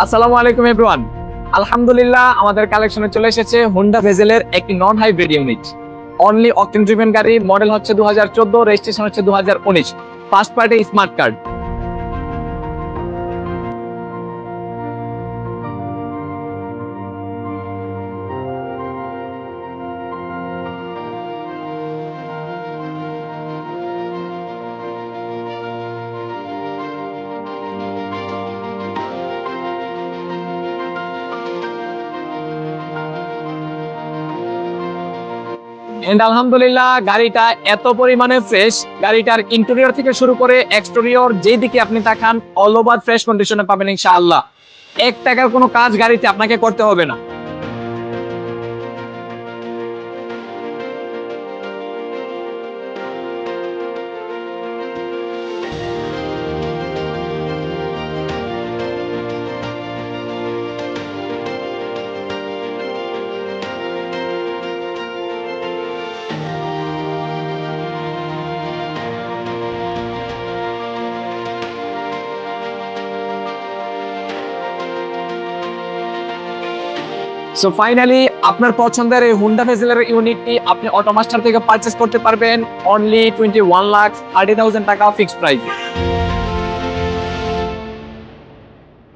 আসসালামু আলাইকুম এভরিওয়ান। আলহামদুলিল্লাহ আমাদের কালেকশনে চলে এসেছে হোন্ডা ভেজেলের একটি non hybrid unit. Only octane driven গাড়ি, মডেল হচ্ছে 2014, রেজিস্ট্রেশন হচ্ছে 2019, first party smart card. And আলহামদুলিল্লাহ গাড়িটা এত পরিমাণে ফ্রেশ, গাড়িটার ইন্টেরিয়র থেকে শুরু করে এক্সটেরিয়র যেই দিকে আপনি তাকান অল ওভার ফ্রেশ কন্ডিশনে পাবেন ইনশাআল্লাহ। 1 টাকার কোনো কাজ গাড়িতে আপনাকে করতে হবে না। সো ফাইনালি আপনার পছন্দের এই হুন্ডা ভেজেলের ইউনিটটি আপনি অটোমাস্টার থেকে পারচেজ করতে পারবেন অনলি 21,30,000 টাকা ফিক্সড প্রাইস।